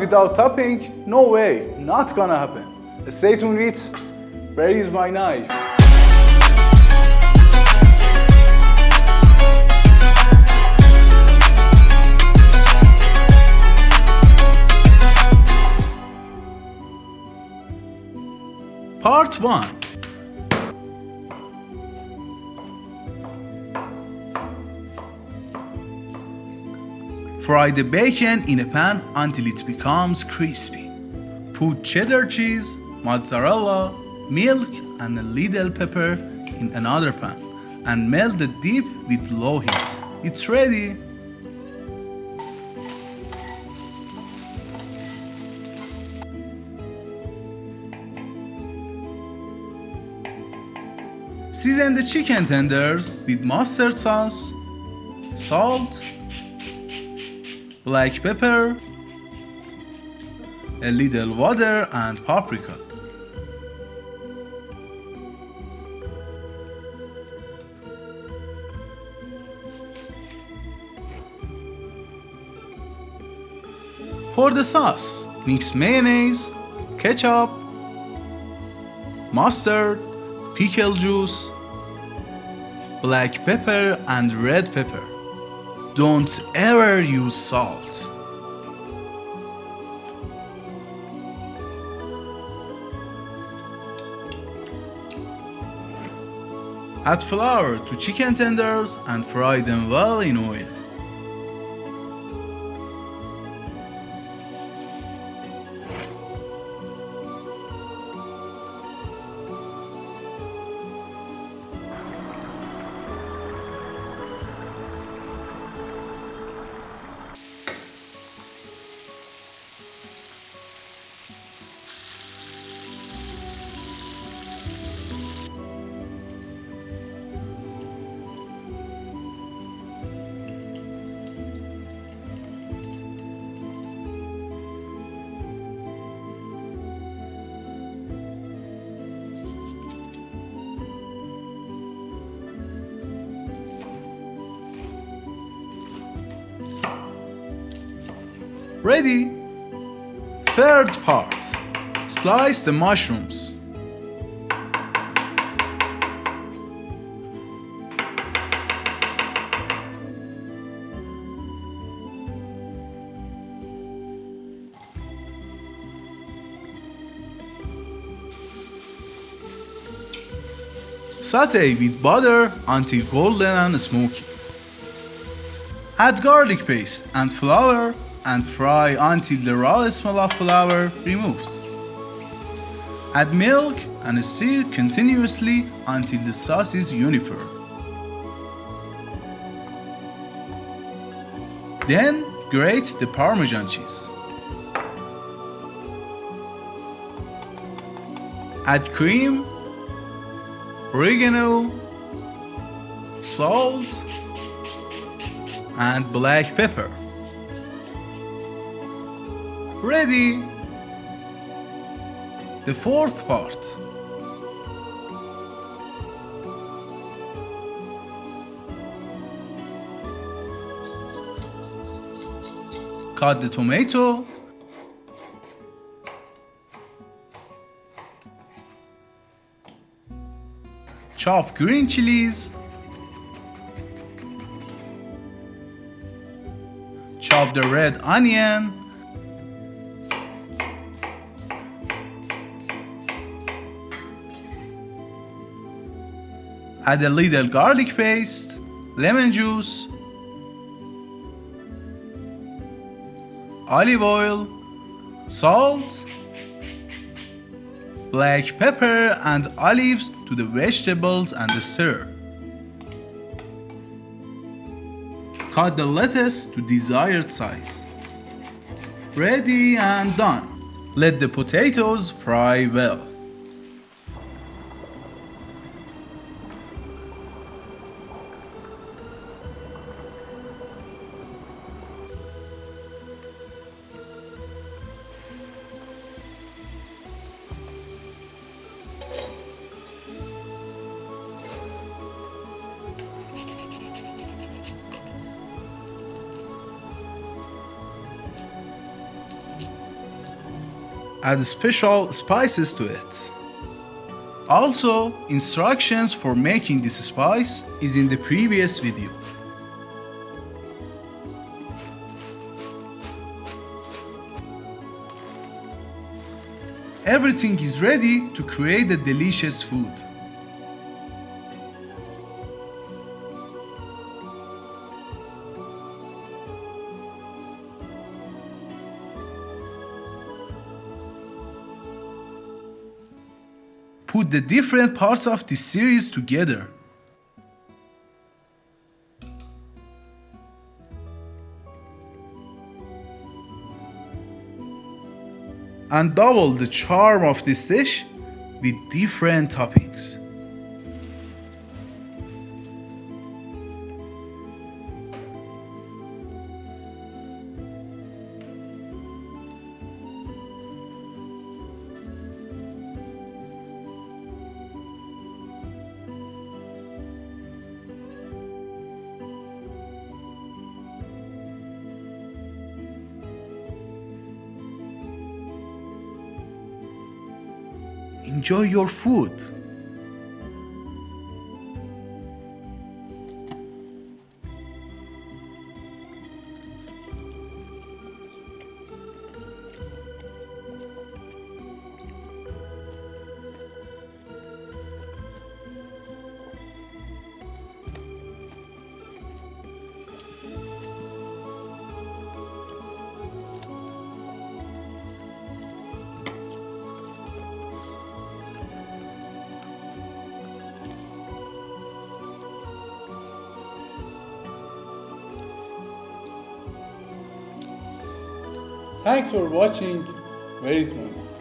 without topping? No way, not gonna happen. Stay tuned with Where is my knife? Part 1. Fry the bacon in a pan until it becomes crispy. Put cheddar cheese, mozzarella, milk and a little pepper in another pan and melt the dip with low heat. It's ready. Season the chicken tenders with mustard sauce, salt, black pepper, a little water and paprika. For the sauce, mix mayonnaise, ketchup, mustard, pickle juice, black pepper and red pepper. Don't ever use salt. Add flour to chicken tenders and fry them well in oil. Ready? Third part. Slice the mushrooms. Saute with butter until golden and smoky. Add garlic paste and flour and fry until the raw smell of flour removes. Add milk and stir continuously until the sauce is uniform. Then grate the Parmesan cheese. Add cream, oregano, salt, and black pepper. Ready? The fourth part. Cut the tomato. Chop green chilies. Chop the red onion. Add a little garlic paste, lemon juice, olive oil, salt, black pepper and olives to the vegetables and stir. Cut the lettuce to desired size. Ready and done. Let the potatoes fry well. Add special spices to it. Also, instructions for making this spice is in the previous video. Everything is ready to create a delicious food. Put the different parts of this series together. And double the charm of this dish with different toppings. Enjoy your food. Thanks for watching. Where is my mom?